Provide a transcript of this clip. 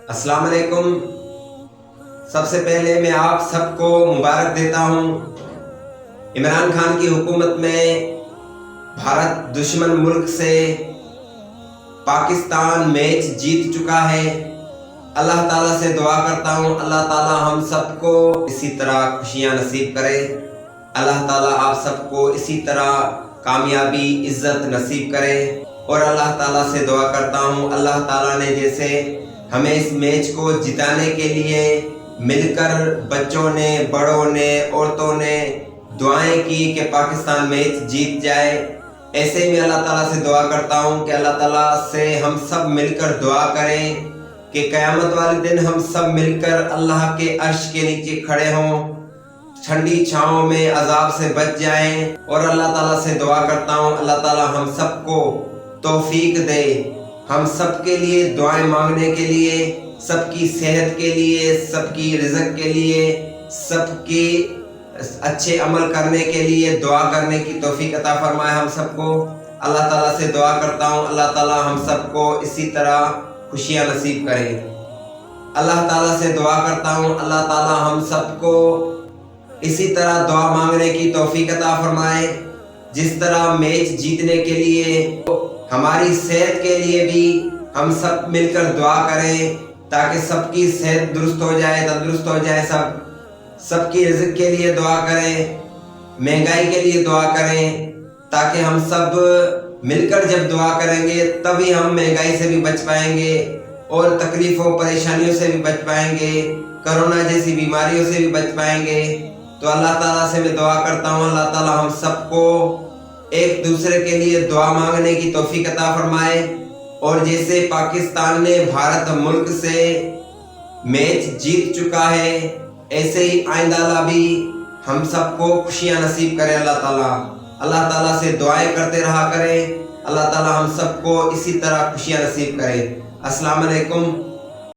السلام علیکم۔ سب سے پہلے میں آپ سب کو مبارک دیتا ہوں۔ عمران خان کی حکومت میں بھارت دشمن ملک سے پاکستان میچ جیت چکا ہے۔ اللہ تعالیٰ سے دعا کرتا ہوں اللہ تعالیٰ ہم سب کو اسی طرح خوشیاں نصیب کرے۔ اللہ تعالیٰ آپ سب کو اسی طرح کامیابی عزت نصیب کرے، اور اللہ تعالیٰ سے دعا کرتا ہوں اللہ تعالیٰ نے جیسے ہمیں اس میچ کو جتانے کے لیے مل کر بچوں نے، بڑوں نے، عورتوں نے دعائیں کی کہ پاکستان میچ جیت جائے، ایسے میں اللہ تعالیٰ سے دعا کرتا ہوں کہ اللہ تعالیٰ سے ہم سب مل کر دعا کریں کہ قیامت والے دن ہم سب مل کر اللہ کے عرش کے نیچے کھڑے ہوں، ٹھنڈی چھاؤں میں عذاب سے بچ جائیں۔ اور اللہ تعالیٰ سے دعا کرتا ہوں اللہ تعالیٰ ہم سب کو توفیق دے، ہم سب کے لیے دعائیں مانگنے کے لیے، سب کی صحت کے لیے، سب کی رزق کے لیے، سب کی اچھے عمل کرنے کے لیے دعا کرنے کی توفیق عطا فرمائے ہم سب کو۔ اللہ تعالیٰ سے دعا کرتا ہوں اللہ تعالیٰ ہم سب کو اسی طرح خوشیاں نصیب کرے۔ اللہ تعالیٰ سے دعا کرتا ہوں اللہ تعالیٰ ہم سب کو اسی طرح دعا مانگنے کی توفیق عطا فرمائے، جس طرح میچ جیتنے کے لیے ہماری صحت کے لیے بھی ہم سب مل کر دعا کریں تاکہ سب کی صحت درست ہو جائے، تندرست ہو جائے، سب کی رزق کے لیے دعا کریں، مہنگائی کے لیے دعا کریں تاکہ ہم سب مل کر جب دعا کریں گے تبھی ہم مہنگائی سے بھی بچ پائیں گے اور تکلیفوں پریشانیوں سے بھی بچ پائیں گے، کرونا جیسی بیماریوں سے بھی بچ پائیں گے۔ تو اللہ تعالیٰ سے میں دعا کرتا ہوں اللہ تعالیٰ ہم سب کو ایک دوسرے کے لیے دعا مانگنے کی توفیق عطا فرمائے، اور جیسے پاکستان نے بھارت ملک سے میچ جیت چکا ہے ایسے ہی آئندہ بھی ہم سب کو خوشیاں نصیب کرے اللہ تعالیٰ سے دعائیں کرتے رہا کریں، اللہ تعالیٰ ہم سب کو اسی طرح خوشیاں نصیب کرے۔ السلام علیکم۔